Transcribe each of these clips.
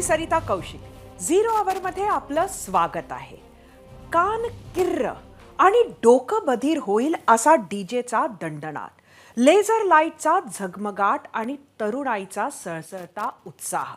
Sarita Kaushik. Zero आवर मध्ये आपलं स्वागत आहे। कान किर्र आणि डोकं बधीर होईल असा डीजेचा दणदणाट, लेझर लाईटचा झगमगाट आणि तरुणाईचा सळसळता उत्साह।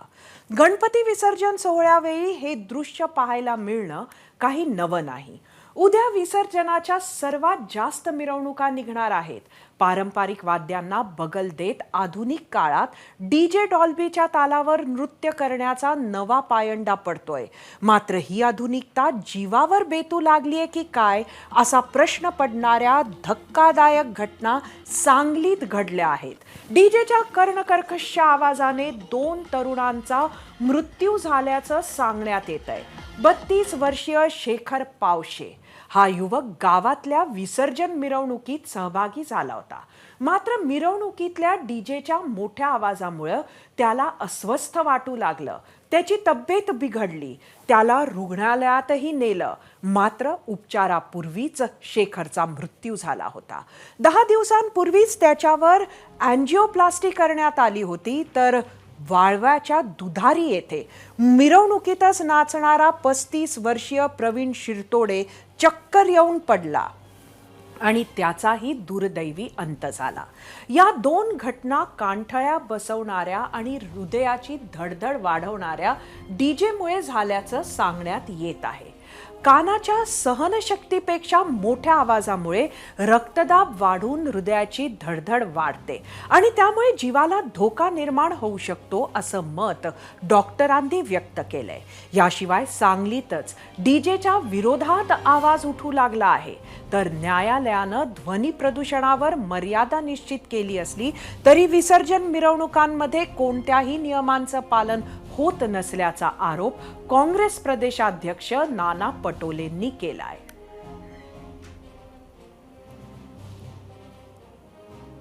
गणपती विसर्जन सोहळ्यावेळी हे दृश्य पाहायला मिळणं काही नवं नाही। उद्या विसर्जनाच्या सर्वात जास्त मिरवणुका निघणार आहेत। पारंपरिक वाद्यांना बगल देत आधुनिक काळात डीजे डॉल्बीच्या तालावर नृत्य करण्याचा नवा पायंडा पडतोय। मात्र ही आधुनिकता जीवावर बेतू लागलीये की काय असा प्रश्न पडणाऱ्या धक्कादायक घटना सांगलीत घडल्या आहेत। डीजेच्या कर्णकर्कश आवाजाने 2 तरुणांचा मृत्यू झाल्याचं सांगण्यात येतंय। 32 वर्षीय शेखर पावशे हा युवक गावातल्या विसर्जन मिरवणुकीत सहभागी झाला होता। मात्र मिरवणुकीतल्या डीजेच्या मोठ्या आवाजामुळे त्याला अस्वस्थ वाटू लागलं। त्याची तब्येत बिघडली, त्याला रुग्णालयातही नेलं। मात्र उपचारापूर्वीच शेखरचा मृत्यू झाला होता। 10 दिवसांपूर्वीच त्याच्यावर अँजिओप्लास्टी करण्यात आली होती। तर वाळव्याच्या दुधारी येथे मिरवणुकीतच नाचणारा 35 वर्षीय प्रवीण शिरतोडे चक्कर येऊन पडला आणि त्याचाही दुर्दैवी अंत झाला। या 2 घटना कानठळ्या बसवणाऱ्या आणि हृदयाची धडधड वाढवणाऱ्या डीजेमुळे झाल्याचं सांगण्यात येत आहे। कानाच्या सहनशक्तीपेक्षा मोठ्या आवाजामुळे रक्तदाब वाढून हृदयाची धडधड वाढते आणि त्यामुळे जीवाला धोका निर्माण होऊ शकतो असं मत डॉक्टरांनी व्यक्त केलंय। याशिवाय सांगलीतच डीजेच्या विरोधात आवाज उठू लागला आहे। तर न्यायालयानं ध्वनी प्रदूषणावर मर्यादा निश्चित केली असली तरी विसर्जन मिरवणुकांमध्ये कोणत्याही नियमांचं पालन होत नसल्याचा आरोप काँग्रेस प्रदेशाध्यक्ष नाना पटोलेंनी केलाय।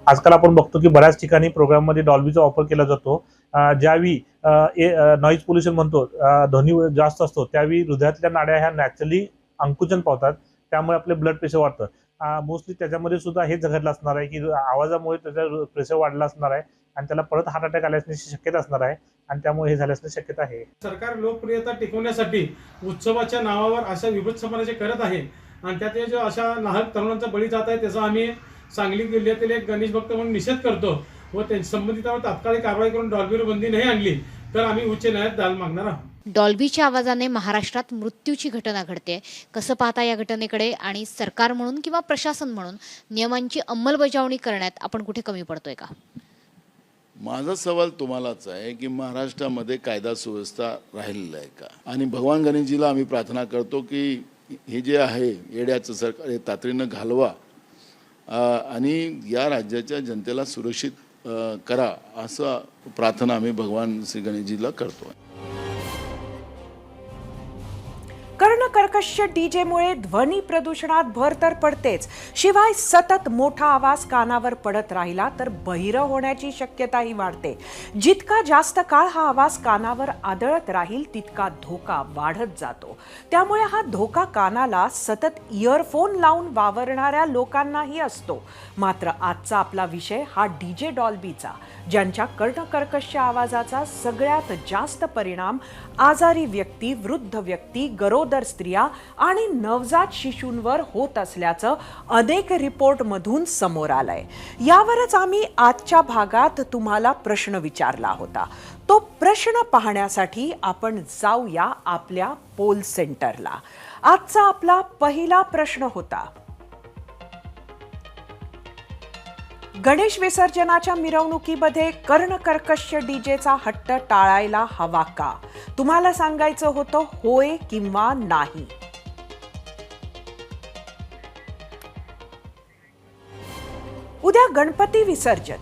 आजकाल आपण बघतो की बऱ्याच ठिकाणी प्रोग्राममध्ये डॉल्बीचा वापर केला जातो। ज्यावेळी नॉईज पोल्युशन म्हणतो, ध्वनी जास्त असतो, त्यावेळी हृदयातल्या नाड्या ह्या नॅचरली अंकुचन पावतात, त्यामुळे आपले ब्लड प्रेशर वाढतं। मोस्टली त्याच्यामध्ये सुद्धा हेच घडलं असणार आहे की आवाजामुळे त्याचा प्रेशर वाढला असणार आहे आणि त्याला परत हार्ट अटॅक आल्याची शक्यता असणार आहे आणि त्यामुळे हे झाल्याची शक्यता आहे। सरकार लोकप्रियता टिकवण्यासाठी उत्सवाच्या नावावर अशा विभत्सपणाचे करत आहे आणि त्यात जो अशा नाहक तरुणांचा बळी जात आहे त्याचा आम्ही सांगली जिल्ह्यातील एक गणेश भक्त म्हणून निषेध करतो व संबंधितांवर तात्काळ कारवाई करून डॉल्बीवर बंदी नाही आणली तर आम्ही उच्च न्यायालयात दाद मागणार आहोत। डॉल्बीच्या आवाजाने महाराष्ट्रात मृत्यूची घटना घडते। कसं पाहता या घटनेकडे आणि सरकार म्हणून किंवा प्रशासन म्हणून नियमांची अंमलबजावणी करण्यात आपण कुठे कमी पडतोय का? माझा सवाल तुम्हालाच आहे की महाराष्ट्रामध्ये कायदा सुव्यवस्था राहिलेला आहे का? आणि भगवान गणेशजीला आम्ही प्रार्थना करतो की हे जे आहे येड्याचं सरकार हे तातडीनं घालवा आणि या राज्याच्या जनतेला सुरक्षित करा असं प्रार्थना आम्ही भगवान श्री गणेशजीला करतो। कर्णकर्कश डीजेमुळे ध्वनी प्रदूषणात भर तर पडतेच, शिवाय सतत मोठा आवाज कानावर पडत राहिला तर बहिरं होण्याची शक्यताही वाढते। जितका जास्त काळ हा आवाज कानावर आदळत राहील तितका धोका वाढत जातो। त्यामुळे हा धोका कानाला सतत इयरफोन लावून वावरणाऱ्या लोकांनाही असतो। मात्र आजचा आपला विषय हा डीजे डॉल्बीचा, ज्यांच्या कर्णकर्कश आवाजाचा सगळ्यात जास्त परिणाम आजारी व्यक्ती, वृद्ध व्यक्ती, गरोदर स्त्रिया आणि नवजात शिशूंवर होत असल्याचं अनेक रिपोर्टमधून समोर आलंय। यावरच आम्ही आजच्या भागात तुम्हाला प्रश्न विचारला होता। तो प्रश्न पाहण्यासाठी आपण जाऊया आपल्या पोल सेंटरला। आजचा आपला पहिला प्रश्न होता, गणेश विसर्जनाच्या मिरवणुकीमध्ये कर्णकर्कश डीजेचा हट्ट टाळायला हवा का? तुम्हाला सांगायचं होतं होय किंवा नाही। उद्या गणपती विसर्जन।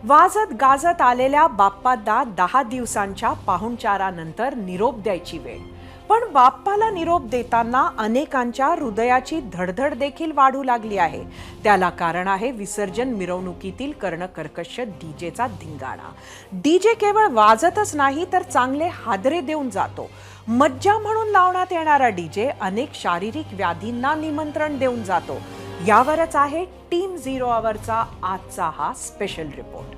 वाजत गाजत आलेल्या बाप्पांना 10 दिवसांच्या पाहुणचारानंतर निरोप द्यायची वेळ। पण बाप्पाला निरोप देताना अनेकांच्या हृदयाची धडधड देखील वाढू लागली आहे। त्याला कारण आहे विसर्जन मिरवणुकीतील कर्णकर्कश डीजेचा धिंगाणा। डीजे केवळ वाजतच नाही तर चांगले हादरे देऊन जातो। मज्जा म्हणून लावण्यात येणारा डीजे अनेक शारीरिक व्याधींना निमंत्रण देऊन जातो। यावरच आहे टीम झिरो आवरचा आजचा हा स्पेशल रिपोर्ट।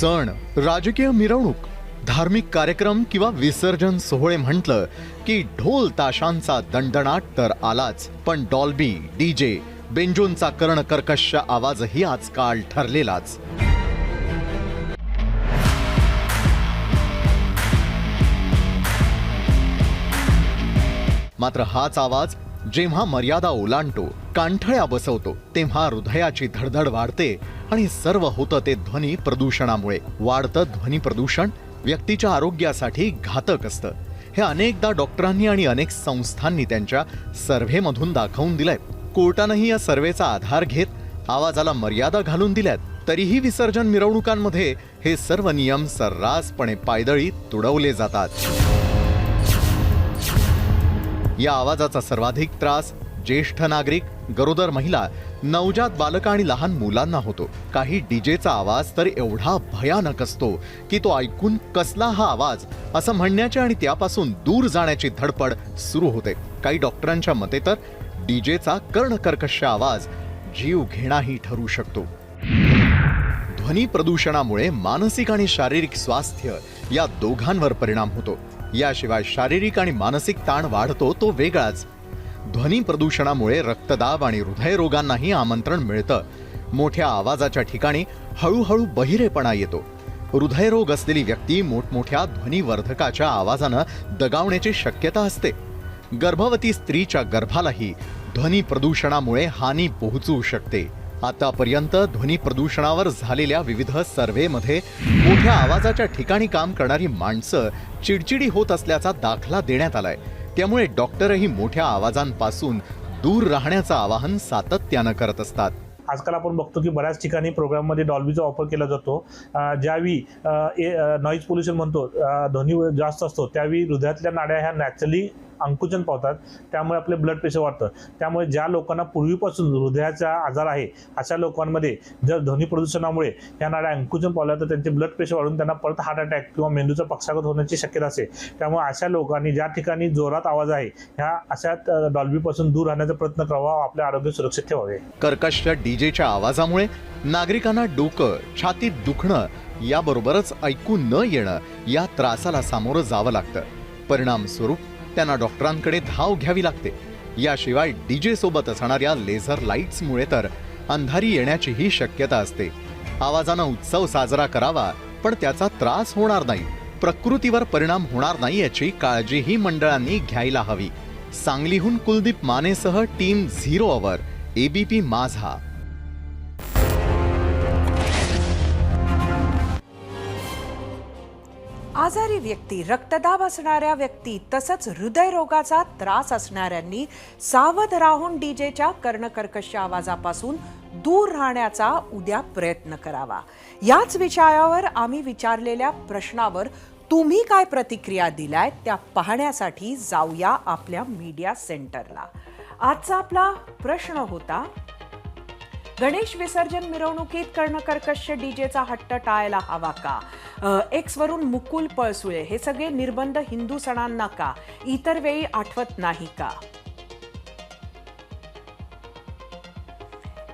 सण, राजकीय मिरवणूक, धार्मिक कार्यक्रम किंवा विसर्जन सोहळे म्हटलं की ढोल ताशांचा दणदणाट तर आलाच, पण डॉल्बी, डीजे, बेंजोंचा कर्णकर्कश आवाजही आजकाल ठरलेलाच. मात्र हाच आवाज जेव्हा मर्यादा ओलांडतो, कांठळ्या बसवतो, तेव्हा हृदयाची धडधड वाढते आणि सर्व होतं ते ध्वनी प्रदूषणामुळे. वाढतं ध्वनी प्रदूषण व्यक्तीच्या आरोग्यासाठी घातक असतं. हे अनेकदा डॉक्टरांनी आणि अनेक संस्थांनी त्यांच्या सर्व्हेमधून दाखवून दिलंय. कोर्टानंही या सर्व्हेचा आधार घेत आवाजाला मर्यादा घालून दिल्यात. तरीही विसर्जन मिरवणुकांमध्ये हे सर्व नियम सर्रासपणे पायदळी तुडवले जातात. या आवाजाचा सर्वाधिक त्रास ज्येष्ठ नागरिक, गरोदर महिला, नवजात बालकं आणि लहान मुलांना होतो. काही डीजेचा आवाज तर एवढा भयानक असतो की तो ऐकून कसला हा आवाज असं म्हणण्याची आणि त्यापासून दूर जाण्याची धडपड सुरू होते. काही डॉक्टरांच्या मते तर डीजेचा कर्णकर्कश आवाज जीव घेणाही ठरू शकतो. ध्वनी प्रदूषणामुळे मानसिक आणि शारीरिक स्वास्थ्य या दोघांवर परिणाम होतो. याशिवाय शारीरिक आणि मानसिक ताण वाढतो तो वेगळाच. ध्वनी प्रदूषणामुळे रक्तदाब आणि हृदयरोगांनाही आमंत्रण मिळतं. मोठ्या आवाजाच्या ठिकाणी हळूहळू बहिरेपणा येतो. हृदयरोग असलेली व्यक्ती मोठमोठ्या ध्वनिवर्धकाच्या आवाजानं दगावण्याची शक्यता असते. गर्भवती स्त्रीच्या गर्भालाही ध्वनी प्रदूषणामुळे हानी पोहोचू शकते. आतापर्यंत ध्वनी प्रदूषणावर झालेल्या विविध सर्व्हेमध्ये मोठ्या आवाजाच्या ठिकाणी काम करणारी माणसं चिडचिडी होत असल्याचा दाखला देण्यात आलाय. त्यामुळे डॉक्टरही मोठ्या आवाजांपासून दूर राहण्याचं आवाहन सातत्यानं करत असतात. आजकाल आपण बघतो की बऱ्याच ठिकाणी प्रोग्राममध्ये डॉल्बीचा वापर केला जातो. ज्यावेळी नॉईज पोल्युशन म्हणतो, ध्वनी जास्त असतो, त्यावेळी हृदयातल्या नाड्या ह्या नॅचरली अंकुचन पावतात. त्यामुळे आपले ब्लड प्रेशर वाढतं. त्यामुळे ज्या लोकांना पूर्वीपासून हृदयाचा आजार आहे अशा लोकांमध्ये जर ध्वनी प्रदूषणामुळे ह्या नाड्या अंकुचन पावल्या तर त्यांचे ब्लड प्रेशर वाढून त्यांना परत हार्ट अटॅक किंवा मेंदूचा पक्षाघात होण्याची शक्यता असते. त्यामुळे अशा लोकांनी ज्या ठिकाणी जोरात आवाज आहे ह्या अशा डॉल्बीपासून दूर राहण्याचा प्रयत्न करावा, आपले आरोग्य सुरक्षित ठेवावे. कर्कश डीजेच्या आवाजामुळे नागरिकांना डोकं, छातीत दुखणं याबरोबरच ऐकू न येणं या त्रासाला सामोरं जावं लागतं. परिणाम स्वरूप त्यांना डॉक्टरांकडे धाव घ्यावी लागते. याशिवाय डीजे सोबत असणाऱ्या लेझर लाईट्समुळे तर अंधारी येण्याचीही शक्यता असते. आवाजानं उत्सव साजरा करावा, पण त्याचा त्रास होणार नाही, प्रकृतीवर परिणाम होणार नाही याची काळजीही मंडळांनी घ्यायला हवी. सांगलीहून कुलदीप मानेसह टीम 0 अवर, ABP माझा. आजारी व्यक्ती, रक्तदाब असणाऱ्या व्यक्ती तसंच हृदयरोगाचा त्रास असणाऱ्यांनी सावध राहून डीजेच्या कर्णकर्कश आवाजापासून दूर राहण्याचा उद्या प्रयत्न करावा. याच विषयावर आम्ही विचारलेल्या प्रश्नावर तुम्ही काय प्रतिक्रिया दिलाय त्या पाहण्यासाठी जाऊया आपल्या मीडिया सेंटरला. आजचा आपला प्रश्न होता, गणेश विसर्जन मिरवणुकीत कर्णकर्कश डीजेचा हट्ट टाळायला हवा का? एक्स वरून मुकुल पळसुळे, हे सगळे निर्बंध हिंदू सणांना का, इतर वेळी आठवत नाही का?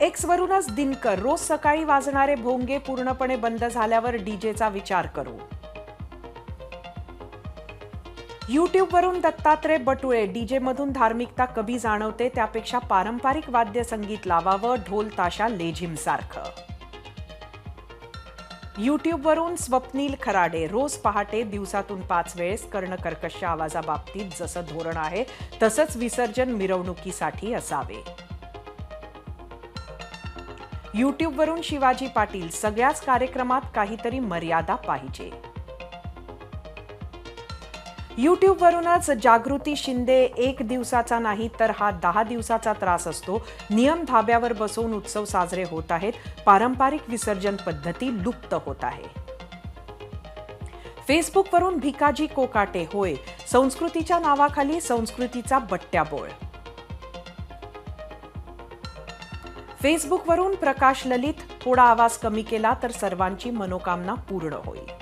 एक्स वरूनच दिनकर, रोज सकाळी वाजणारे भोंगे पूर्णपणे बंद झाल्यावर डीजेचा विचार करू. यूट्यूबवरून दत्तात्रय बटुळे, डीजे मधून धार्मिकता कमी जाणवते, त्यापेक्षा पारंपरिक वाद्य संगीत लावावं, ढोल ताशा लेझिम सारखं. यूट्यूबवरून स्वप्नील खराडे, रोज पहाटे दिवसातून 5 वेळेस कर्णकर्कश आवाजाबाबतीत जसं धोरण आहे तसंच विसर्जन मिरवणुकीसाठी असावे. यूट्यूबवरून शिवाजी पाटील, सगळ्याच कार्यक्रमात काहीतरी मर्यादा पाहिजे. यूट्यूबवरूनच जागृती शिंदे, 1 दिवसाचा नाही तर हा 10 दिवसाचा त्रास असतो. नियम धाब्यावर बसवून उत्सव साजरे होत आहेत, पारंपरिक विसर्जन पद्धती लुप्त होत आहे. फेसबुकवरून भिकाजी कोकाटे, होय, संस्कृतीच्या नावाखाली संस्कृतीचा बट्ट्याबोळ. फेसबुकवरून प्रकाश ललित, थोडा आवाज कमी केला तर सर्वांची मनोकामना पूर्ण होईल.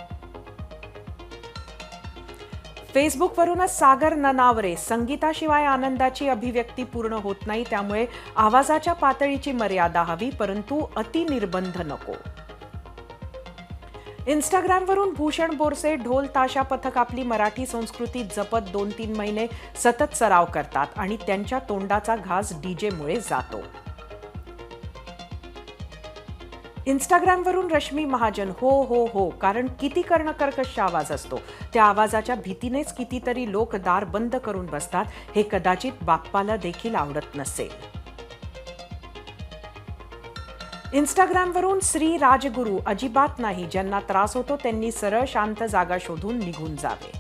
फेसबुकवरूनच सागर ननावरे, संगीताशिवाय आनंदाची अभिव्यक्ती पूर्ण होत नाही, त्यामुळे आवाजाच्या पातळीची मर्यादा हवी, परंतु अति निर्बंध नको. इंस्टाग्रामवरून भूषण बोरसे ढोल ताशा पथक आपली मराठी संस्कृती जपत 2-3 महिने सतत सराव करतात आणि त्यांच्या तोंडाचा घास डीजेमुळे जातो. इंस्टाग्रामवरून रश्मी महाजन हो हो हो, कारण किती कर्णकर्कश आवाज असतो. त्या आवाजाच्या भीतीनेच कितीतरी लोक दार बंद करून बसतात. हे कदाचित बाप्पाला देखील आवडत नसेल. इंस्टाग्रामवरून श्री राजगुरू अजिबात नाही, ज्यांना त्रास होतो त्यांनी सरळ शांत जागा शोधून निघून जावे.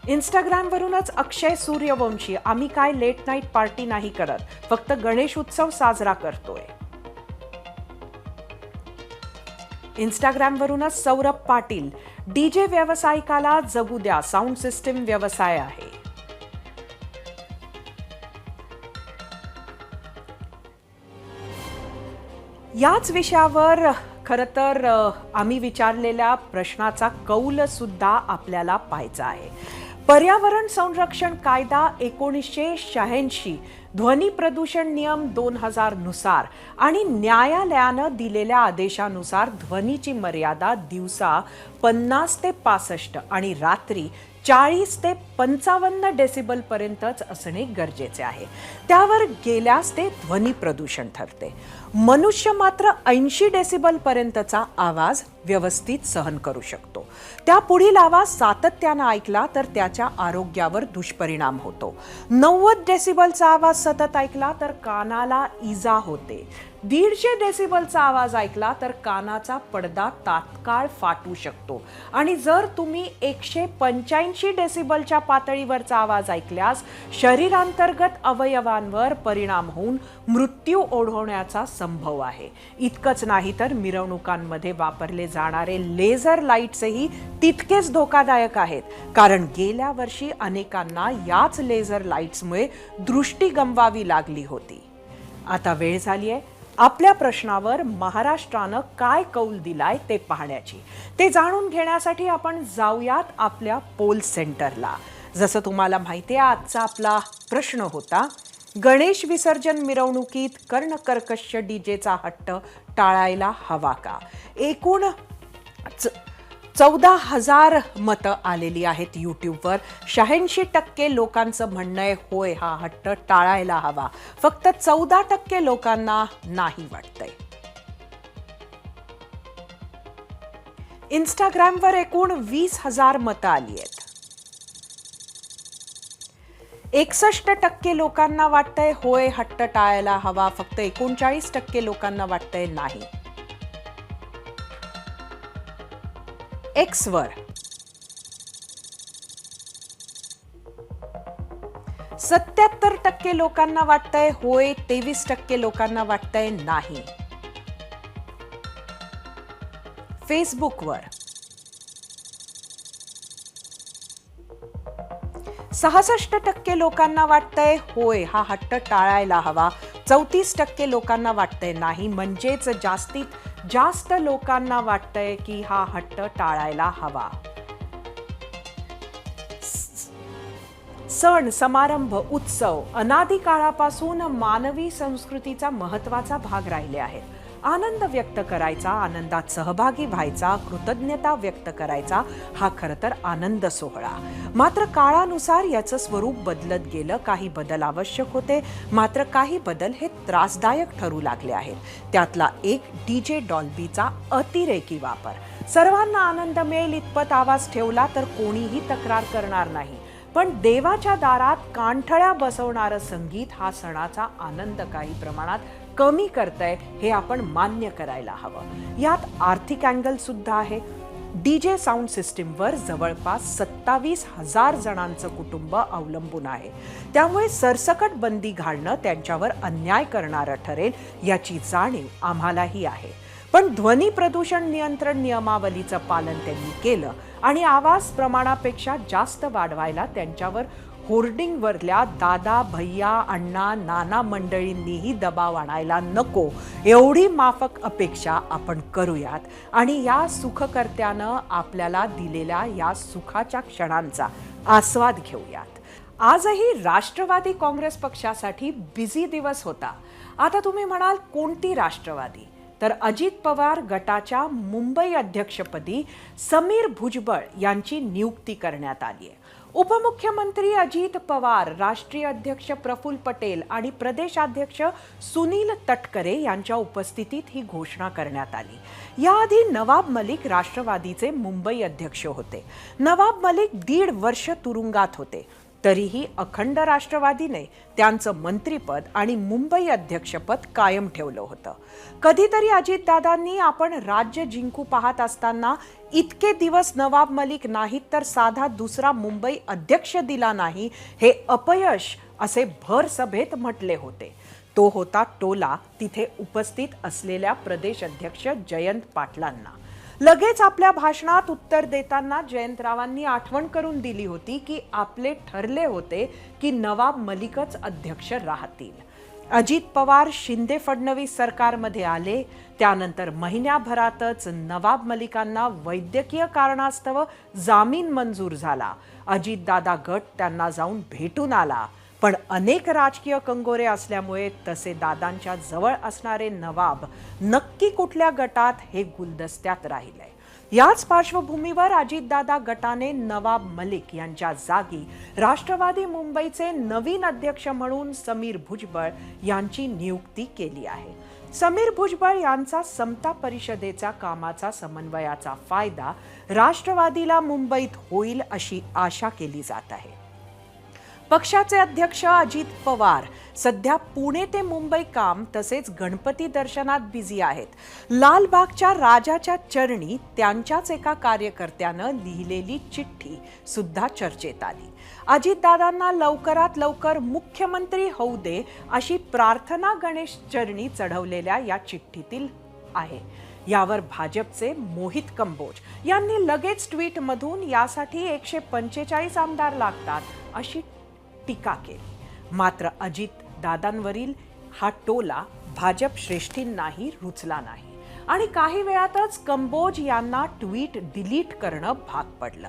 इंस्टाग्रामवरूनच अक्षय सूर्यवंशी आम्ही काय लेट नाईट पार्टी नाही करत, फक्त गणेश उत्सव साजरा करतोय. इंस्टाग्रामवरूनच सौरभ पाटील डीजे व्यावसायिकाला जगू द्या, साऊंड सिस्टीम व्यवसाय आहे. याच विषयावर खरं तर आम्ही विचारलेल्या प्रश्नाचा कौल सुद्धा आपल्याला पाहायचा आहे. पर्यावरण संरक्षण कायदा 1986, ध्वनी प्रदूषण नियम 2000 नुसार आणि न्यायालयानं दिलेल्या आदेशानुसार ध्वनीची मर्यादा दिवसा 50 ते 65 आणि रात्री 40 ते 55 डेसिबल पर्यंतच असणे गरजेचे आहे. त्यावर गेल्यास ते ध्वनी प्रदूषण ठरते. मनुष्य मात्र 80 डेसिबल पर्यंतचा आवाज व्यवस्थित सहन करू शकतो. त्यापुढील आवाज सातत्यानं ऐकला तर त्याच्या आरोग्यावर दुष्परिणाम होतो. 90 डेसिबलचा आवाज सतत ऐकला तर कानाला इजा होते. 150 डेसिबलचा आवाज ऐकला तर कानाचा पडदा तात्काळ फाटू शकतो. आणि जर तुम्ही 185 डेसिबलच्या पातळीवरचा आवाज ऐकल्यास शरीरांतर्गत अवयवांवर परिणाम होऊन मृत्यू ओढवण्याचा संभव आहे. इतकंच नाही तर मिरवणुकांमध्ये वापरले जाणारे लेझर लाईट्सही तितकेच धोकादायक आहेत, कारण गेल्या वर्षी अनेकांना याच लेझर लाईट्समुळे दृष्टी गमवावी लागली होती. आता वेळ झाली आहे आपल्या प्रश्नावर महाराष्ट्रानं काय कौल दिलाय ते पाहण्याची. ते जाणून घेण्यासाठी आपण जाऊयात आपल्या पोल सेंटरला. जसं तुम्हाला माहिती आहे, आजचा आपला प्रश्न होता, गणेश विसर्जन मिरवणुकीत कर्णकर्कश डीजेचा हट्ट टाळायला हवा का? एकूण 14,000 मतं आलेली आहेत यूट्यूबवर. 86% लोकांचं म्हणणं आहे होय, हा हट्ट टाळायला हवा. फक्त 14% लोकांना नाही वाटतंय. इंस्टाग्रामवर एकूण 20,000 मतं आली आहेत. 61% लोकांना वाटतंय होय, हट्ट टाळायला हवा. फक्त 39% लोकांना वाटतंय नाही. एक्सवर 77% लोकांना वाटतंय होय, 23% लोकांना वाटतंय नाही. फेसबुकवर 66% लोकांना वाटतंय होय, हा हट्ट टाळायला हवा. 34% लोकांना वाटतंय नाही. म्हणजेच जास्तीत जास्त लोकांना वाटतंय की हा हट्ट टाळायला हवा. सण समारंभ उत्सव अनादी काळापासून मानवी संस्कृतीचा महत्त्वाचा भाग राहिले आहेत. आनंद व्यक्त करायचा, आनंदात सहभागी व्हायचा, कृतज्ञता व्यक्त करायचा, हा खरं तर आनंद सोहळा. मात्र काळानुसार याचं स्वरूप बदलत गेलं. काही बदल आवश्यक होते, मात्र काही बदल हे त्रासदायक ठरू लागले आहेत. त्यातला एक डीजे डॉल्बीचा अतिरेकी वापर. सर्वांना आनंद मिळेल इतपत आवाज ठेवला तर कोणीही तक्रार करणार नाही, पण देवाच्या दारात कानठळ्या बसवणारं संगीत हा सणाचा आनंद काही प्रमाणात कमी करतंय, हे आपण मान्य करायला हवं. यात आर्थिक अँगल सुद्धा आहे. डीजे साऊंड सिस्टीमवर जवळपास 27,000 जणांचं कुटुंब अवलंबून आहे. त्यामुळे सरसकट बंदी घालणं त्यांच्यावर अन्याय करणारं ठरेल, याची जाणीव आम्हालाही आहे. पण ध्वनी प्रदूषण नियंत्रण नियमावलीचं पालन त्यांनी केलं आणि आवाज प्रमाणापेक्षा जास्त वाढवायला त्यांच्यावर होर्डिंगवरल्या दादा, भैया, अण्णा, नाना मंडळींनीही दबाव आणायला नको, एवढी माफक अपेक्षा आपण करूयात आणि या सुखकर्त्यानं आपल्याला दिलेल्या या सुखाच्या क्षणांचा आस्वाद घेऊयात. आजही राष्ट्रवादी काँग्रेस पक्षासाठी बिझी दिवस होता. आता तुम्ही म्हणाल कोणती राष्ट्रवादी? तर अजित पवार गटाच्या मुंबई अध्यक्षपदी समीर भुजबळ यांची नियुक्ती करण्यात आली आहे. उपमुख्यमंत्री अजित पवार, राष्ट्रीय अध्यक्ष प्रफुल्ल पटेल आणि प्रदेशाध्यक्ष सुनील तटकरे यांच्या उपस्थितीत ही घोषणा करण्यात आली. याआधी नवाब मलिक राष्ट्रवादीचे मुंबई अध्यक्ष होते. नवाब मलिक 1.5 वर्ष तुरुंगात होते. तरीही अखंड राष्ट्रवादीने त्यांचं मंत्रिपद आणि मुंबई अध्यक्षपद कायम ठेवलं होतं. कधीतरी अजितदादांनी आपण राज्य जिंकू पाहत असताना इतके दिवस नवाब मलिक नाहीत तर साधा दुसरा मुंबई अध्यक्ष दिला नाही, हे अपयश असे भर सभेत म्हटले होते. तो होता टोला तिथे उपस्थित असलेल्या प्रदेश अध्यक्ष जयंत पाटलांना. लगेच आपल्या भाषणात उत्तर देताना जयंतरावांनी आठवण करून दिली होती की आपले ठरले होते की नवाब मलिकच अध्यक्ष राहतील. अजित पवार शिंदे फडणवीस सरकारमध्ये आले. त्यानंतर महिन्याभरातच नवाब मलिकांना वैद्यकीय कारणास्तव जामीन मंजूर झाला. अजितदादा गट त्यांना जाऊन भेटून आला. पण अनेक राजकीय कंगोरे असल्यामुळे तसे दादांच्या जवळ असणारे नवाब नक्की कुठल्या गटात हे गुलदस्त्यात राहिले. याच पार्श्वभूमीवर अजितदादा गटाने नवाब मलिक यांच्या जागी राष्ट्रवादी मुंबईचे नवीन अध्यक्ष म्हणून समीर भुजबळ यांची नियुक्ती केली आहे. समीर भुजबळ यांचा समता परिषदेच्या कामाचा समन्वयाचा फायदा राष्ट्रवादीला मुंबईत होईल अशी आशा केली जात आहे. पक्षाचे अध्यक्ष अजित पवार सध्या पुणे ते मुंबई काम तसेच गणपती दर्शनात बिझी आहेत. लालबागच्या राजाच्या चरणी त्यांच्याच एका कार्यकर्त्यानं लिहिलेली चिठ्ठी सुद्धा चर्चेत आली. अजितदादांना लवकरात लवकर मुख्यमंत्री होऊ दे अशी प्रार्थना गणेश चरणी चढवलेल्या या चिठ्ठीतील आहे. यावर भाजपचे मोहित कंबोज यांनी लगेच ट्विटमधून यासाठी 145 आमदार लागतात अशी टीका केली. मात्र अजित दादांवरील हा टोला भाजप श्रेष्ठींनाही रुचला नाही आणि काही वेळातच कंबोज यांना ट्विट डिलीट करणं भाग पडलं.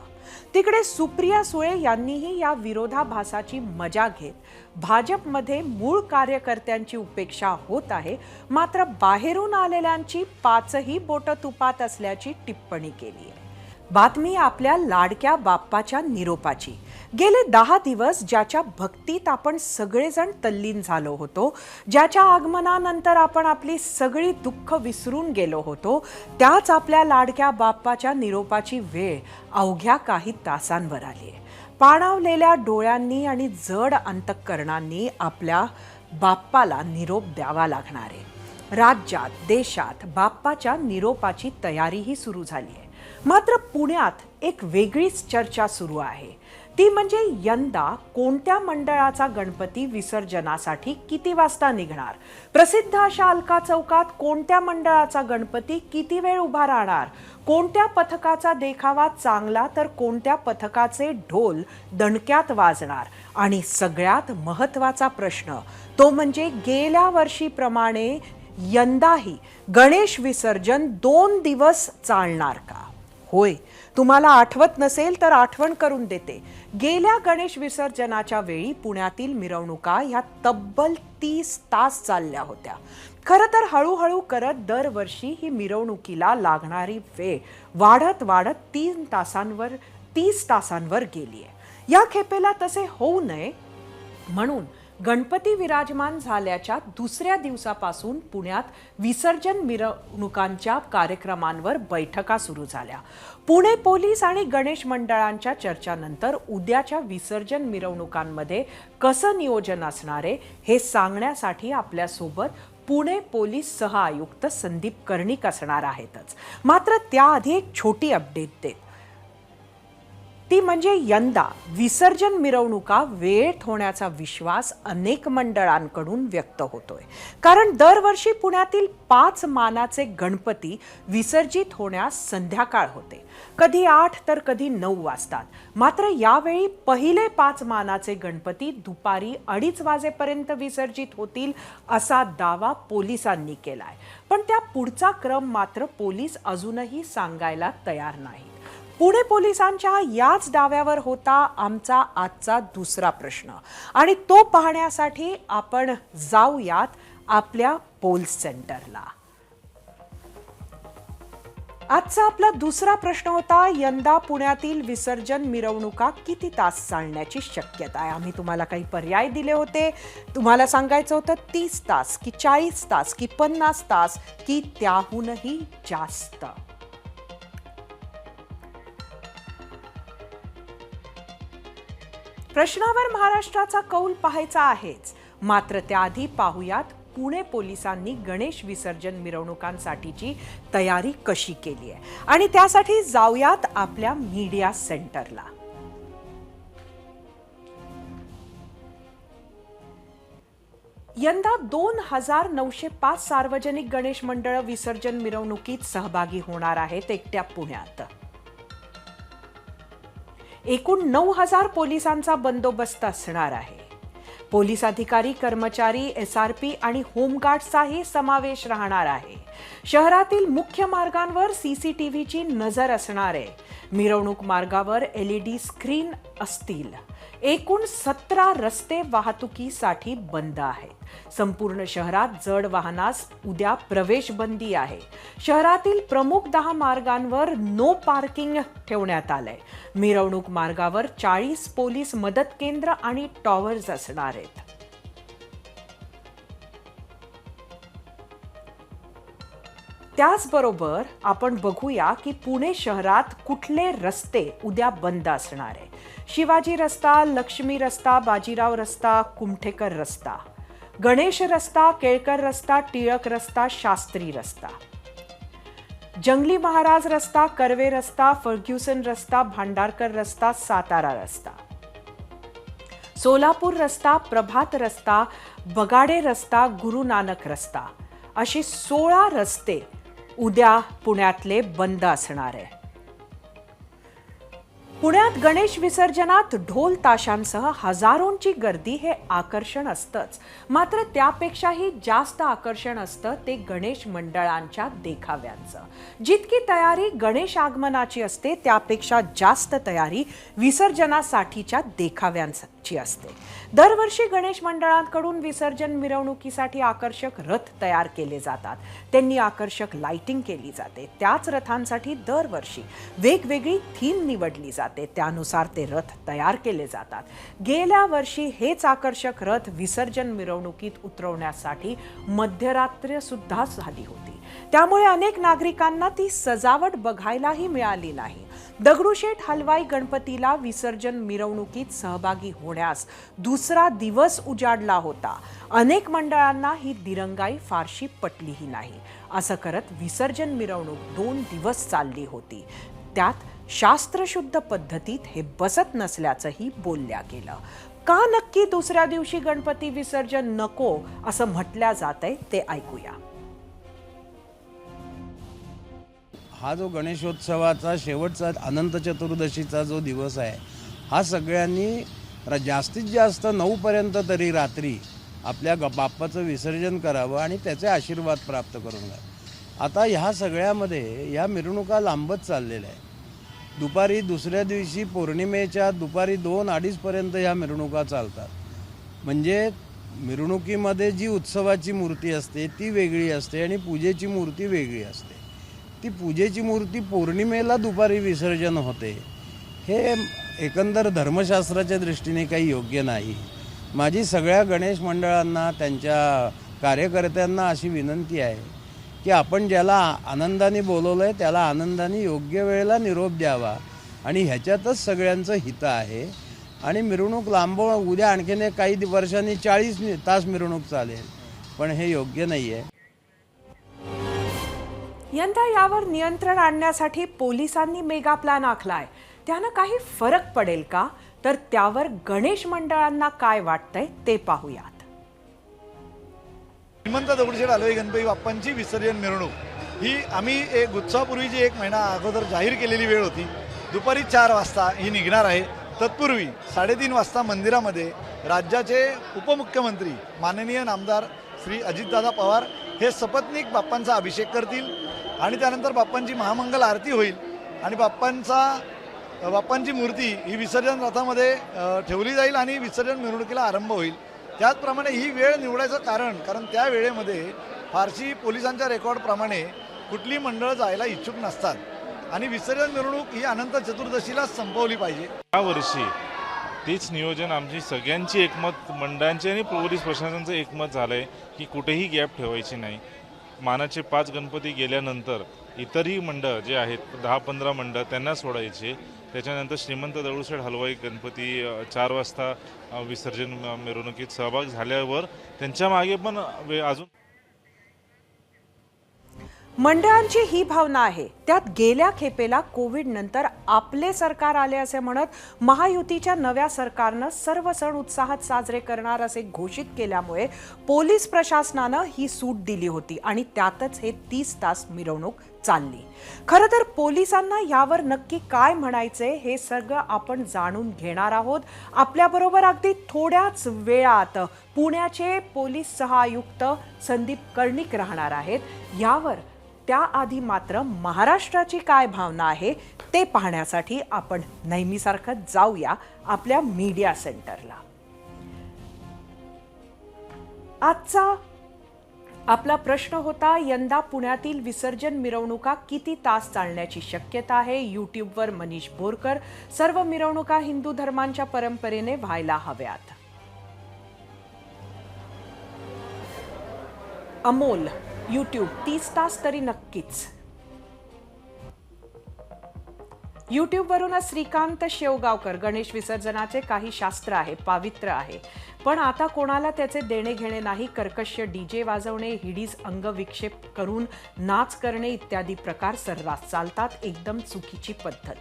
तिकडे सुप्रिया सुळे यांनीही या विरोधाभासाची मजा घेत भाजपमध्ये मूळ कार्यकर्त्यांची उपेक्षा होत आहे, मात्र बाहेरून आलेल्यांची 5ही बोटं तुपात असल्याची टिप्पणी केली आहे. बातमी आपल्या लाडक्या बाप्पाच्या निरोपाची. गेले 10 दिवस ज्याच्या भक्तीत आपण सगळेजण तल्लीन झालो होतो, ज्याच्या आगमनानंतर आपण आपली सगळी दुःख विसरून गेलो होतो, त्याच आपल्या लाडक्या बाप्पाच्या निरोपाची वेळ अवघ्या काही तासांवर आली आहे. पाणावलेल्या डोळ्यांनी आणि जड अंतःकरणांनी आपल्या बाप्पाला निरोप द्यावा लागणार आहे. राज्यात, देशात बाप्पाच्या निरोपाची तयारीही सुरू झाली आहे. मात्र पुण्यात एक वेगळीच चर्चा सुरू आहे. ती म्हणजे यंदा कोणत्या मंडळाचा गणपती विसर्जनासाठी किती वाजता निघणार, प्रसिद्ध अशा अलका चौकात कोणत्या मंडळाचा गणपती किती वेळ उभा राहणार, कोणत्या पथकाचा देखावा चांगला तर कोणत्या पथकाचे ढोल दणक्यात वाजणार, आणि सगळ्यात महत्त्वाचा प्रश्न तो म्हणजे गेल्या वर्षीप्रमाणे यंदाही गणेश विसर्जन 2 दिवस चालणार का? होय, तुम्हाला आठवत नसेल तर आठवण करून देते. गेल्या गणेश विसर्जनाच्या वेळी पुण्यातील मिरवणुका ह्या तब्बल 30 तास चालल्या होत्या. खरं तर हळूहळू करत दरवर्षी ही मिरवणुकीला लागणारी वेळ वाढत 30 तासांवर गेली आहे. या खेपेला तसे होऊ नये म्हणून गणपती विराजमान झाल्याच्या दुसऱ्या दिवसापासून पुण्यात विसर्जन मिरवणुकांच्या कार्यक्रमांवर बैठका सुरू झाल्या. पुणे पोलीस आणि गणेश मंडळांच्या चर्चानंतर उद्याच्या विसर्जन मिरवणुकांमध्ये कसं नियोजन असणार आहे हे सांगण्यासाठी आपल्यासोबत पुणे पोलीस सह आयुक्त संदीप कर्णिक असणार आहेतच. मात्र त्याआधी एक छोटी अपडेट देत, ती म्हणजे यंदा विसर्जन मिरवणुका वेळेत होण्याचा विश्वास अनेक मंडळांकडून व्यक्त होतोय. कारण दरवर्षी पुण्यातील 5 मानाचे गणपती विसर्जित होण्यास संध्याकाळ होते, कधी 8 तर कधी 9 वाजतात. मात्र यावेळी पहिले 5 मानाचे गणपती दुपारी 2:30 वाजेपर्यंत विसर्जित होतील असा दावा पोलिसांनी केलाय. पण त्या पुढचा क्रम मात्र पोलीस अजूनही सांगायला तयार नाहीत. पुणे पोलिसांच्या याच दाव्यावर होता आमचा आजचा दुसरा प्रश्न, आणि तो पाहण्यासाठी आपण जाऊयात आपल्या पोल सेंटरला. आजचा आपला दुसरा प्रश्न होता, यंदा पुण्यातील विसर्जन मिरवणुका किती तास चालण्याची शक्यता आहे. आम्ही तुम्हाला काही पर्याय दिले होते. तुम्हाला सांगायचं होतं 30 तास की 40 तास की 50 तास की त्याहूनही जास्त. प्रश्नावर महाराष्ट्राचा कौल पाहायचा आहेच, मात्र त्याआधी पाहूयात पुणे पोलिसांनी गणेश विसर्जन मिरवणुकांसाठीची तयारी कशी केली आहे. आणि त्यासाठी जाऊयात आपल्या मीडिया सेंटरला. यंदा 2905 सार्वजनिक गणेश मंडळ विसर्जन मिरवणुकीत सहभागी होणार आहेत एकट्या पुण्यात. एकूण 9000 पोलिसांचा बंदोबस्त असणार आहे. पोलीस अधिकारी, कर्मचारी, SRP आणि होमगार्ड्सचाही समावेश राहणार आहे. शहरातील मुख्य मार्गांवर CCTVची नजर असणार आहे. मिरवणूक मार्गावर LED स्क्रीन असतील. एकूण 17 रस्ते वाहतुकीसाठी बंद आहेत. संपूर्ण शहरात जड वाहनास उद्या प्रवेश बंदी आहे. शहरातील प्रमुख 10 मार्गांवर नो पार्किंग ठेवण्यात आलंय. मिरवणूक मार्गावर 40 पोलीस मदत केंद्र आणि टॉवर्स असणार आहेत. त्याचबरोबर आपण बघूया की पुणे शहरात कुठले रस्ते उद्या बंद असणार आहे. शिवाजी रस्ता, लक्ष्मी रस्ता, बाजीराव रस्ता, कुमठेकर रस्ता, गणेश रस्ता, केळकर रस्ता, टिळक रस्ता, शास्त्री रस्ता, जंगली महाराज रस्ता, कर्वे रस्ता, फर्ग्युसन रस्ता, भांडारकर रस्ता, सातारा रस्ता, सोलापूर रस्ता, प्रभात रस्ता, बगाडे रस्ता, गुरु नानक रस्ता असे 16 रस्ते उद्या पुण्यातले बंद असणार आहे. पुण्यात गणेश विसर्जनात ढोल ताशांसह हजारोंची गर्दी हे आकर्षण असतंच, मात्र त्यापेक्षाही जास्त आकर्षण असतं ते गणेश मंडळांच्या देखाव्यांचं. जितकी तयारी गणेश आगमनाची असते त्यापेक्षा जास्त तयारी विसर्जनासाठीच्या देखाव्यांची असते. दरवर्षी गणेश मंडळांकडून विसर्जन मिरवणुकीसाठी आकर्षक रथ तयार केले जातात. त्यांनी आकर्षक लाइटिंग केली जाते. त्याच रथांसाठी दरवर्षी वेगवेगळी थीम निवडली जाते. त्यानुसार ते रथ तयार केले जातात. गेल्या वर्षी हेच आकर्षक रथ विसर्जन मिरवणुकीत उतरवण्यासाठी मध्यरात्र सुद्धा झाली होती. त्यामुळे अनेक नागरिकांना ती सजावट बघायलाही मिळाली नाही. दगडूशेठ हलवाई गणपतीला विसर्जन मिरवणुकीत सहभागी होण्यास दुसरा दिवस उजाडला होता. अनेक मंडळांना ही दिरंगाई फारशी पटलीही नाही. असं करत विसर्जन मिरवणूक 2 दिवस चालली होती. त्यात शास्त्रशुद्ध पद्धतीत हे बसत नसल्याचंही बोलल्या गेलं. का नक्की दुसऱ्या दिवशी गणपती विसर्जन नको असं म्हटल्या जातंय ते ऐकूया. हा जो गणेशोत्सवाचा शेवटचा अनंत चतुर्दशीचा जो दिवस आहे, हा सगळ्यांनी जास्तीत जास्त 9पर्यंत तरी रात्री आपल्या बाप्पाचं विसर्जन करावं आणि त्याचे आशीर्वाद प्राप्त करून घ्यावं. आता ह्या सगळ्यामध्ये ह्या मिरवणुका लांबत चाललेल्या आहे. दुपारी दुसऱ्या दिवशी पौर्णिमेच्या दुपारी 2-2:30पर्यंत ह्या मिरवणुका चालतात. म्हणजे मिरवणुकीमध्ये जी उत्सवाची मूर्ती असते ती वेगळी असते आणि पूजेची मूर्ती वेगळी असते. ती पूजेची मूर्ती पौर्णिमेला दुपारी विसर्जन होते, हे एकंदर धर्मशास्त्राच्या दृष्टीने काही योग्य नाही. माझी सगळ्या गणेश मंडळांना, त्यांच्या कार्यकर्त्यांना अशी विनंती आहे की आपण ज्याला आनंदाने बोलवलं आहे त्याला आनंदाने योग्य वेळेला निरोप द्यावा आणि ह्याच्यातच सगळ्यांचं हित आहे. आणि मिरवणूक लांबव, उद्या आणखीन काही वर्षांनी 40 तास मिरवणूक चालेल, पण हे योग्य नाही आहे. यंदा यावर नियंत्रण आणण्यासाठी पोलिसांनी मेगा प्लॅन आखलाय. त्यानं काही फरक पडेल का, तर त्यावर गणेश मंडळांना काय वाटतंय ते पाहूयात. श्रीमंत दगडूशेठ हलवाई गणपती बाप्पांची विसर्जन मिरवणूक ही आम्ही एक उत्सवापूर्वीची 1 महिना अगोदर जाहीर केलेली वेळ होती. दुपारी 4 वाजता ही निघणार आहे. तत्पूर्वी 3:30 वाजता मंदिरामध्ये राज्याचे उपमुख्यमंत्री माननीय नामदार श्री अजितदादा पवार हे सपत्नीक बाप्पांचा अभिषेक करतील आणि त्यानंतर बाप्पांची महामंगल आरती होईल आणि बाप्पांची मूर्ती ही विसर्जन रथामध्ये ठेवली जाईल आणि विसर्जन मिरवणुकीला आरंभ होईल. त्याचप्रमाणे ही वेळ निवडायचं कारण त्या वेळेमध्ये फारशी पोलिसांच्या रेकॉर्डप्रमाणे कुठली मंडळं जायला इच्छुक नसतात आणि विसर्जन मिरवणूक ही अनंत चतुर्दशीला संपवली पाहिजे. यावर्षी तेच नियोजन आमची सगळ्यांची एकमत, मंडळांचे आणि पोलीस प्रशासनाचं एकमत झालं आहे की कुठेही गॅप ठेवायची नाही. मानाचे 5 गणपती गेल्यानंतर इतरही मंडळ जे आहेत 10-15 मंडळ त्यांना सोडायचे. त्याच्यानंतर श्रीमंत दगडूशेठ हलवाई गणपती 4 वाजता विसर्जन मिरवणुकीत सहभाग झाल्यावर त्यांच्या मागे पण अजून मंडळांची ही भावना आहे. त्यात गेल्या खेपेला कोविड नंतर आपले सरकार आले असे म्हणत महायुतीच्या नव्या सरकारनं सर्व सण उत्साहात साजरे करणार असे घोषित केल्यामुळे पोलीस प्रशासनानं ही सूट दिली होती आणि त्यातच हे 30 तास मिरवणूक चालली. खरं तर पोलिसांना यावर नक्की काय म्हणायचे हे सगळं आपण जाणून घेणार आहोत. आपल्याबरोबर अगदी थोड्याच वेळात पुण्याचे पोलीस सहआयुक्त संदीप कर्णिक राहणार आहेत. यावर त्याआधी मात्र महाराष्ट्राची काय भावना आहे ते पाहण्यासाठी आपण नेहमीसारखं जाऊया आपल्या मीडिया सेंटरला. आजचा आपला प्रश्न होता, यंदा पुण्यातील विसर्जन मिरवणुका किती तास चालण्याची शक्यता आहे. यूट्यूबवर मनीष बोरकर, सर्व मिरवणुका हिंदू धर्मांच्या परंपरेने व्हायला हव्यात. अमोल यूट्यूब 30 तास तरी नक्कीच. यूट्यूबवरूनच श्रीकांत शेवगावकर, गणेश विसर्जनाचे काही शास्त्र आहे, पावित्र्य आहे, पण आता कोणाला त्याचे देणे घेणे नाही. कर्कश डीजे वाजवणे, हिडीज अंगविक्षेप करून नाच करणे इत्यादी प्रकार सर्रास चालतात. एकदम चुकीची पद्धत.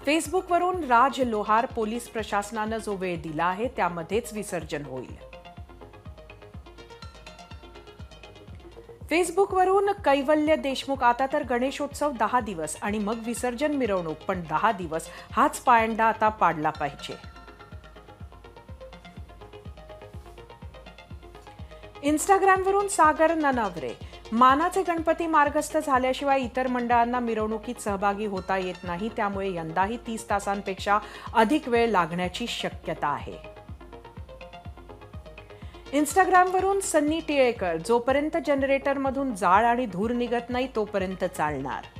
फेसबुकवरून राज लोहार, पोलीस प्रशासनानं जो वेळ दिला आहे त्यामध्येच विसर्जन होईल. फेसबुकवरून कैवल्य देशमुख, आता तर गणेशोत्सव 10 दिवस आणि मग विसर्जन मिरवणूक, पण 10 दिवस हाच पायंडा आता पाडला पाहिजे. इंस्टाग्रामवरून सागर ननावरे, मानाचे गणपती मार्गस्थ झाल्याशिवाय इतर मंडळांना मिरवणुकीत सहभागी होता येत नाही, त्यामुळे यंदाही 30 तासांपेक्षा अधिक वेळ लागण्याची शक्यता आहे. इंस्टाग्रामवरून सन्नी टिळेकर, जोपर्यंत जनरेटरमधून जाळ आणि धूर निघत नाही तोपर्यंत चालणार.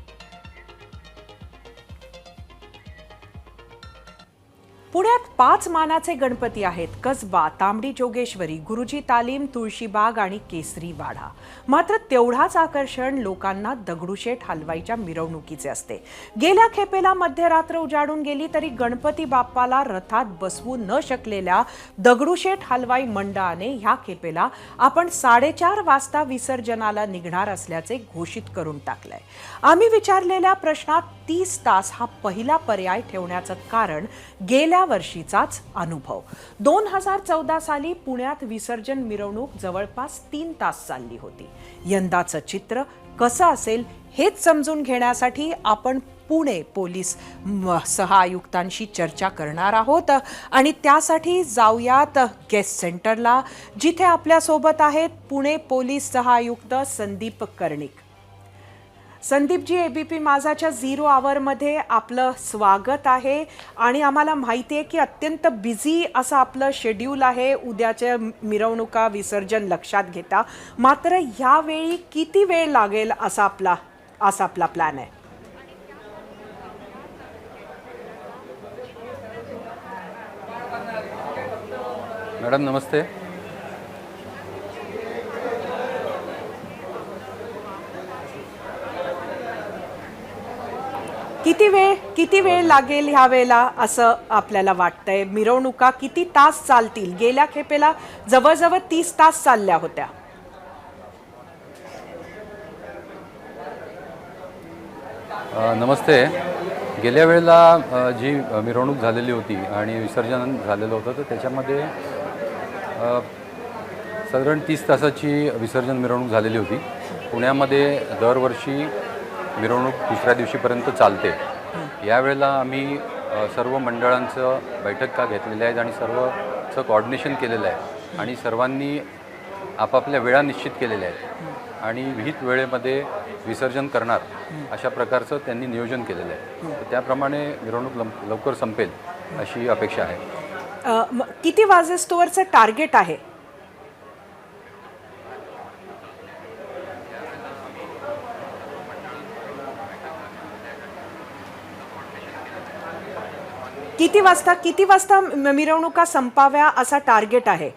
पुण्यात 5 मानाचे गणपती आहेत, कसबा, तांबडी जोगेश्वरी, गुरुजी तालीम, तुळशीबाग आणि केसरी वाडा. मात्र तेवढाच आकर्षण लोकांना दगडूशेठ हलवाईच्या मिरवणुकीचे असते. गेल्या खेपेला मध्यरात्र उजाडून गेली तरी गणपती बाप्पाला रथात बसवू न शकलेल्या दगडूशेठ हलवाई मंडळाने ह्या खेपेला आपण 4:30 वाजता विसर्जनाला निघणार असल्याचे घोषित करून टाकलंय. आम्ही विचारलेल्या प्रश्नात 30 तास हा पहिला पर्याय ठेवण्याचं कारण गेल्या वर्षीचाच अनुभव. 2014 साली पुण्यात विसर्जन मिरवणूक जवळपास 3 तास चालली होती. यंदाचं चित्र कसं असेल हेच समजून घेण्यासाठी आपण पुणे पोलीस सहआयुक्तांशी चर्चा करणार आहोत आणि त्यासाठी जाऊयात गेस्ट सेंटरला, जिथे आपल्यासोबत आहेत पुणे पोलीस सहआयुक्त संदीप कर्णिक. संदीपजी, एबीपी माझाच्या 0 आवरमध्ये आपलं स्वागत आहे. आणि आम्हाला माहिती आहे की अत्यंत बिझी असं आपलं शेड्यूल आहे उद्याच्या मिरवणुका विसर्जन लक्षात घेता. मात्र यावेळी किती वेळ लागेल असा आपला प्लॅन आहे? मॅडम नमस्ते. किती वेळ लागेल ह्या वेळेला असं आपल्याला वाटतंय? मिरवणुका किती तास चालतील? गेल्या खेपेला जवळजवळ 30 तास चालल्या होत्या. नमस्ते. गेल्या वेळेला जी मिरवणूक झालेली होती आणि विसर्जन झालेलं होतं तर त्याच्यामध्ये साधारण 30 तासाची विसर्जन मिरवणूक झालेली होती. पुण्यामध्ये दरवर्षी मिरवणूक दुसऱ्या दिवशीपर्यंत चालते. यावेळेला आम्ही सर्व मंडळांचं बैठका घेतलेल्या आहेत आणि सर्वचं कोऑर्डिनेशन केलेलं आहे आणि सर्वांनी आपापल्या वेळा निश्चित केलेल्या आहेत आणि विहित वेळेमध्ये विसर्जन करणार अशा प्रकारचं त्यांनी नियोजन केलेलं आहे. तर त्याप्रमाणे मिरवणूक लवकर संपेल अशी अपेक्षा आहे. किती वाजेस्तोवरचं टार्गेट आहे? किती वाजता मिरवणुका संपाव्या असा टार्गेट आहे?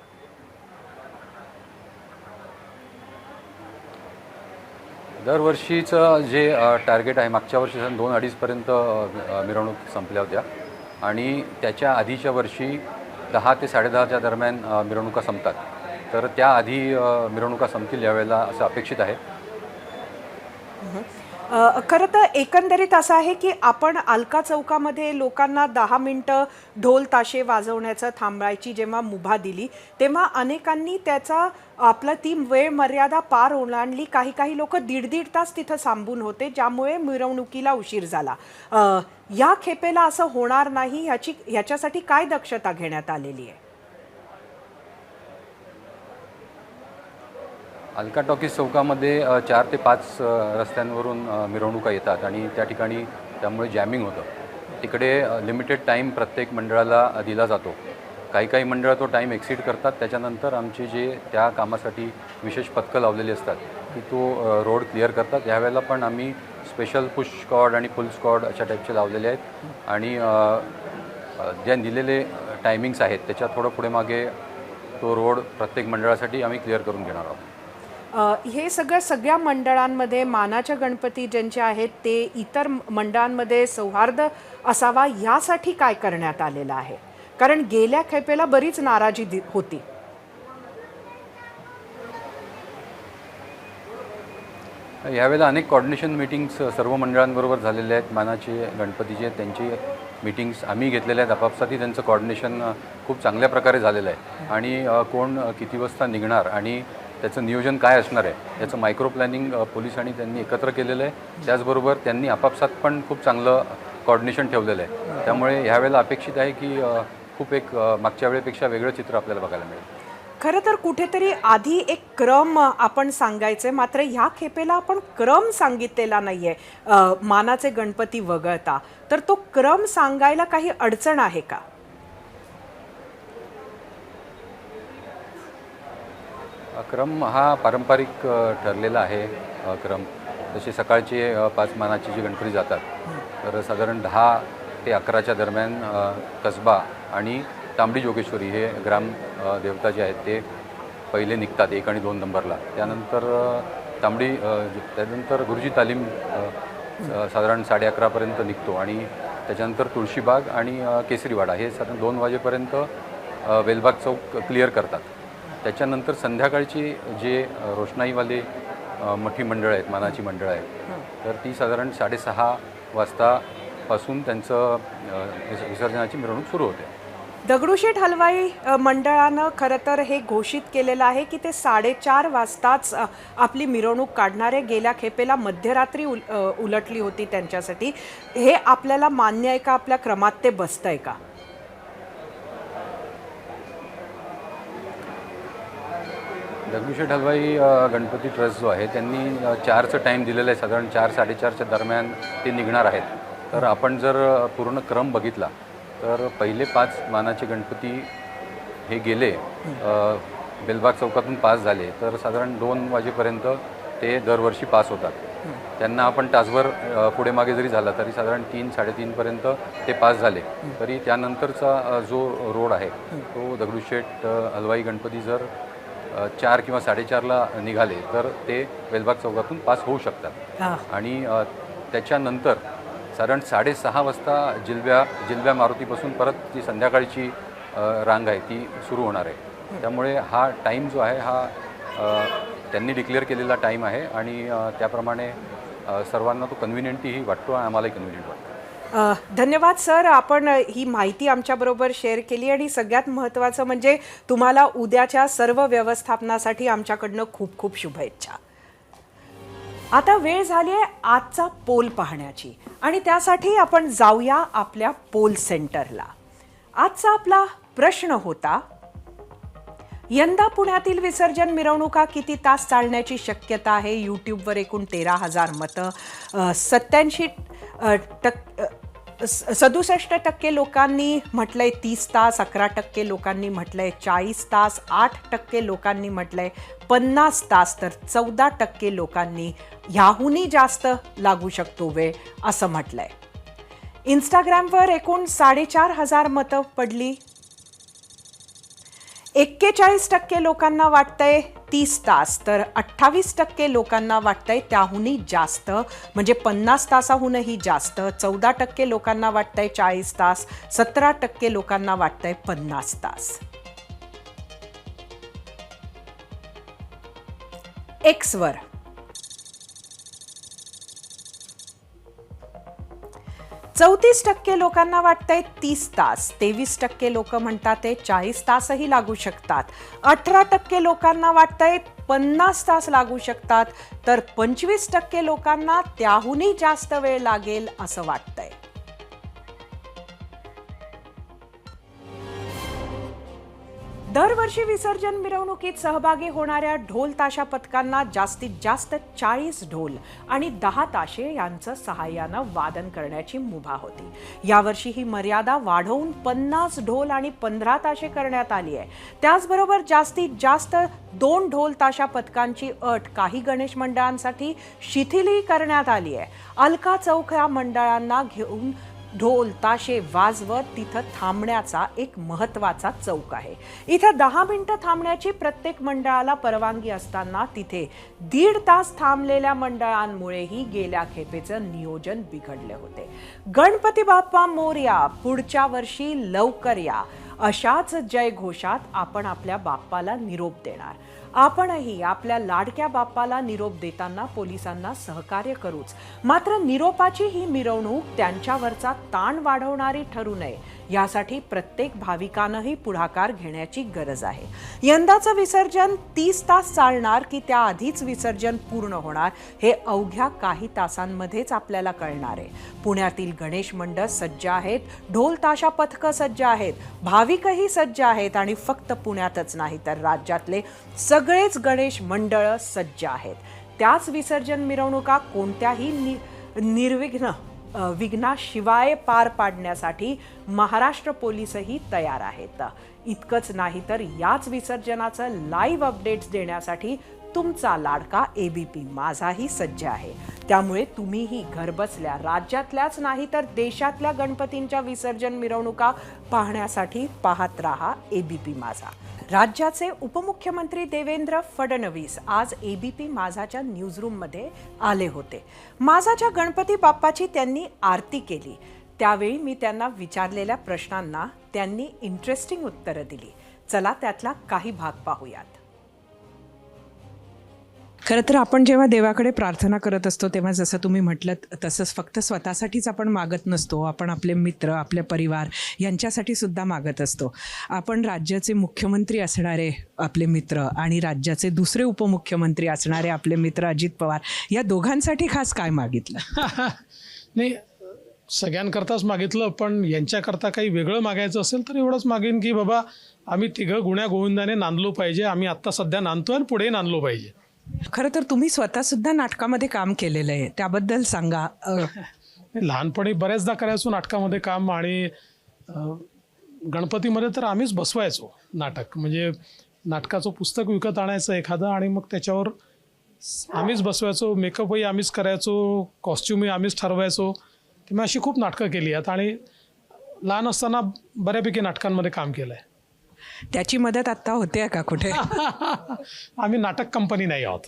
दरवर्षीचं जे टार्गेट आहे, मागच्या वर्षी 2-2:30पर्यंत मिरवणूक संपल्या होत्या आणि त्याच्या आधीच्या वर्षी 10 ते 10:30च्या दरम्यान मिरवणुका संपतात. तर त्याआधी मिरवणुका संपतील यावेळेला असं अपेक्षित आहे. खरं तर एकंदरीत असं आहे की आपण अलका चौकामध्ये लोकांना 10 मिनिटं ढोल ताशे वाजवण्याचं थांबायची जेव्हा मुभा दिली तेव्हा अनेकांनी त्याचा आपलं ती वेळ मर्यादा पार ओलांडली. काही लोक 1.5 तास तिथं थांबून होते, ज्यामुळे मिरवणुकीला उशीर झाला. या खेपेला असं होणार नाही ह्याच्यासाठी काय दक्षता घेण्यात आलेली आहे? अलका टॉकीज चौकामध्ये 4 ते 5 रस्त्यांवरून मिरवणुका येतात आणि त्या ठिकाणी त्यामुळे जॅमिंग होतं. तिकडे लिमिटेड टाईम प्रत्येक मंडळाला दिला जातो. काही मंडळं तो टाईम एक्सीड करतात. त्याच्यानंतर आमचे जे त्या कामासाठी विशेष पथकं लावलेली असतात की तो रोड क्लिअर करतात. यावेळेला पण आम्ही स्पेशल पुश स्क्वॉड आणि फुल स्क्वॉड अशा टाईपचे लावलेले आहेत आणि ज्या दिलेले टायमिंग्स आहेत त्याच्या थोडं पुढे मागे तो रोड प्रत्येक मंडळासाठी आम्ही क्लिअर करून घेणार आहोत. हे सगळ्या मंडळांमध्ये मानाच्या गणपती ज्यांचे आहेत ते इतर मंडळांमध्ये सौहार्द असावा यासाठी काय करण्यात आलेलं आहे? कारण गेल्या खेपेला बरीच नाराजी होती. यावेळेला अनेक कोऑर्डिनेशन मीटिंग्स सर्व मंडळांबरोबर झालेले आहेत. मानाचे गणपतीचे त्यांची मीटिंग्स आम्ही घेतलेल्या आहेत. आपापसातही त्यांचं कोऑर्डिनेशन खूप चांगल्या प्रकारे झालेलं आहे आणि कोण किती वाजता निघणार आणि त्याचं नियोजन काय असणार आहे याचं मायक्रो प्लॅनिंग पोलिसांनी त्यांनी एकत्र केलेलं आहे. त्याचबरोबर त्यांनी आपापसात पण खूप चांगलं कोऑर्डिनेशन ठेवलेलं आहे. त्यामुळे ह्यावेळेला अपेक्षित आहे की खूप एक मागच्या वेळेपेक्षा वेगळं चित्र आपल्याला बघायला मिळेल. खरं तर कुठेतरी आधी एक क्रम आपण सांगायचे, मात्र ह्या खेपेला आपण क्रम सांगितलेला नाहीये मानाचे गणपती वगळता. तर तो क्रम सांगायला काही अडचण आहे का? क्रम हा पारंपरिक ठरलेला आहे. क्रम जसे सकाळचे 5 मानाचे जे गणपती जातात तर साधारण 10 ते 11च्या दरम्यान कसबा आणि तांबडी जोगेश्वरी हे ग्राम देवता जे आहेत ते पहिले निघतात 1 आणि 2 नंबरला. त्यानंतर गुरुजी तालीम साधारण 11:30पर्यंत निघतो आणि त्याच्यानंतर तुळशीबाग आणि केसरीवाडा हे साधारण 2 वाजेपर्यंत वेलबाग चौक क्लिअर करतात. त्याच्यानंतर संध्याकाळची जे रोषणाईवाले मोठी मंडळं आहेत, मानाची मंडळं आहेत, तर ती साधारण 6:30 वाजतापासून त्यांचं विसर्जनाची मिरवणूक सुरू होते. दगडूशेठ हलवाई मंडळानं खरं तर हे घोषित केलेलं आहे की ते 4:30 वाजताच आपली मिरवणूक काढणार आहे. गेल्या खेपेला मध्यरात्री उलटली होती त्यांच्यासाठी. हे आपल्याला मान्य आहे का? आपल्या क्रमात ते बसतंय का? दगडूशेठ हलवाई गणपती ट्रस्ट जो आहे त्यांनी 4चं टाईम दिलेलं आहे. साधारण 4-4:30च्या दरम्यान ते निघणार आहेत. तर आपण जर पूर्ण क्रम बघितला तर पहिले 5 मानाचे गणपती हे गेले, बेलबाग चौकातून पास झाले तर साधारण 2 वाजेपर्यंत ते दरवर्षी पास होतात. त्यांना आपण तासभर पुढे मागे जरी झाला तरी साधारण 3-3:30पर्यंत ते पास झाले तरी त्यानंतरचा जो रोड आहे तो दगडूशेठ हलवाई गणपती जर 4 किंवा 4:30ला निघाले तर ते बेलबाग चौकातून पास होऊ शकतात. आणि त्याच्यानंतर साधारण 6:30 वाजता जिल्ब्या मारुतीपासून परत जी संध्याकाळची रांग आहे ती सुरू होणार आहे. त्यामुळे हा टाईम जो आहे हा त्यांनी डिक्लेअर केलेला टाईम आहे आणि त्याप्रमाणे सर्वांना तो कन्व्हिनियंटही वाटतो आणि आम्हालाही कन्व्हिनियंट वाटतो. धन्यवाद सर, आपण ही माहिती आमच्याबरोबर शेअर केली आणि सगळ्यात महत्त्वाचं म्हणजे तुम्हाला उद्याच्या सर्व व्यवस्थापनासाठी आमच्याकडनं खूप खूप शुभेच्छा. आता वेळ झाली आहे आजचा पोल पाहण्याची आणि त्यासाठी आपण जाऊया आपल्या पोल सेंटरला. आजचा आपला प्रश्न होता, यंदा पुण्यातील विसर्जन मिरवणुका किती तास चालण्याची शक्यता आहे? यूट्यूबवर एकूण 13,000 मतं, 67% लोकांनी म्हटलंय 30 तास, 11% लोकांनी म्हटलंय 40 तास, 8% लोकांनी म्हटलंय 50 तास, तर 14% लोकांनी ह्याहूनही जास्त लागू शकतो वेळ असं म्हटलंय. इंस्टाग्रामवर एकूण 4,500 मतं पडली. 41% लोकांना वाटतंय 30 तास, तर 28% लोकांना वाटतंय त्याहूनही जास्त, म्हणजे 50 तासाहूनही जास्त. 14% लोकांना वाटतंय 40 तास, 17% लोकांना वाटतंय 50 तास. एक्सवर 34% लोकांना वाटतंय 30 तास, 23% लोक म्हणतात ते 40 तासही लागू शकतात. 18% लोकांना वाटतंय 50 तास लागू शकतात, तर 25% लोकांना त्याहूनही जास्त वेळ लागेल असं वाटतंय. दरवर्षी विसर्जन मिरवणुकीत सहभागी होणाऱ्या ढोल ताशा पथकांना जास्तीत जास्त 40 ढोल आणि 10 ताशे यांचं सहाय्यानं वादन करण्याची मुभा होती. यावर्षी ही मर्यादा वाढवून 50 ढोल आणि 15 ताशे करण्यात आली आहे. त्याचबरोबर जास्तीत जास्त 2 ढोल ताशा पथकांची अट काही गणेश मंडळांसाठी शिथिलही करण्यात आली आहे. अलका चौक या मंडळांना घेऊन ढोल ताशे वाजवत तिथं थांबण्याचा एक महत्त्वाचा चौक आहे. इथं 10 मिनिटं थांबण्याची प्रत्येक मंडळाला परवानगी असताना तिथे 1.5 तास थांबलेल्या मंडळांमुळेही गेल्या खेपेचं नियोजन बिघडले होते. गणपती बाप्पा मोरया, पुढच्या वर्षी लवकर या, अशाच जयघोषात आपण आपल्या बाप्पाला निरोप देणार. आपणही आपल्या लाडक्या बाप्पाला निरोप देताना पोलिसांना सहकार्य करूच. मात्र निरोपाची ही मिरवणूक त्यांच्यावरचा ताण वाढवणारी ठरू नये, यासाठी प्रत्येक भाविकानंही पुढाकार घेण्याची गरज आहे. यंदाचं विसर्जन 30 तास चालणार की त्याआधीच विसर्जन पूर्ण होणार हे अवघ्या काही तासांमध्येच आपल्याला कळणार आहे. पुण्यातील गणेश मंडळ सज्ज आहेत, ढोल ताशा पथकं सज्ज आहेत, भाविकही सज्ज आहेत आणि फक्त पुण्यातच नाही तर राज्यातले सगळेच गणेश मंडळ सज्ज आहेत. त्याच विसर्जन मिरवणुका कोणत्याही विघ्नाशिवाय पार पाडण्यासाठी महाराष्ट्र पोलीसही तयार आहेत. इतकंच नाही तर याच विसर्जनाचं लाईव्ह अपडेट्स देण्यासाठी तुमचा लाडका ABP माझाही सज्ज आहे. त्यामुळे तुम्हीही घरबसल्या राज्यातल्याच नाही तर देशातल्या गणपतींच्या विसर्जन मिरवणुका पाहण्यासाठी पाहत राहा ABP माझा. राज्याचे उपमुख्यमंत्री देवेंद्र फडणवीस आज ABP माझाच्या न्यूजरूममध्ये आले होते. माझाच्या गणपती बाप्पाची त्यांनी आरती केली. त्यावेळी मी त्यांना विचारलेल्या प्रश्नांना त्यांनी इंटरेस्टिंग उत्तरं दिली. चला त्यातला काही भाग पाहूयात. खरं तर आपण जेव्हा देवाकडे प्रार्थना करत असतो तेव्हा जसं तुम्ही म्हटलं तसंच फक्त स्वतःसाठीच आपण मागत नसतो. आपण आपले मित्र, आपले परिवार यांच्यासाठी सुद्धा मागत असतो. आपण राज्याचे मुख्यमंत्री असणारे आपले मित्र आणि राज्याचे दुसरे उपमुख्यमंत्री असणारे आपले मित्र अजित पवार या दोघांसाठी खास काय मागितलं? नाही, सगळ्यांकरताच मागितलं, पण यांच्याकरता काही वेगळं मागायचं असेल तर एवढंच मागेन की बाबा आम्ही तिघं गुण्या गोविंदाने नांदलो पाहिजे. आम्ही आत्ता सध्या नांदतोय आणि पुढे नांदलो पाहिजे. खरं तर तुम्ही स्वतःसुद्धा नाटकामध्ये काम केलेलं आहे, त्याबद्दल सांगा. लहानपणी बऱ्याचदा करायचो नाटकामध्ये काम, आणि गणपतीमध्ये तर आम्हीच बसवायचो नाटक. म्हणजे नाटकाचं पुस्तक विकत आणायचं एखादं आणि मग त्याच्यावर आम्हीच बसवायचो, मेकअपही आम्हीच करायचो, कॉस्ट्युमही आम्हीच ठरवायचो. मी अशी खूप नाटकं केली आहेत आणि लहान असताना बऱ्यापैकी नाटकांमध्ये काम केलं आहे. त्याची मदत आत्ता होते का कुठे? आम्ही नाटक कंपनी नाही आहोत.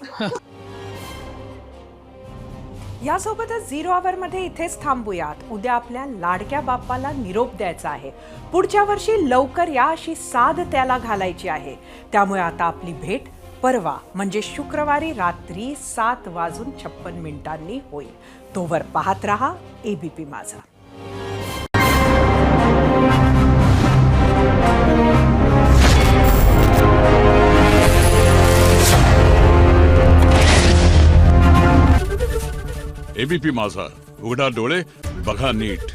यासोबतच 0 आवरमध्ये इथेच थांबूयात. उद्या आपल्या लाडक्या बाप्पाला निरोप द्यायचा आहे. पुढच्या वर्षी लवकर या अशी साद त्याला घालायची आहे. त्यामुळे आता आपली भेट परवा म्हणजे शुक्रवारी रात्री 7:56 होईल. तोवर पाहत रहा ABP माझा. ABP माझा, उघडा डोळे बघा नीट.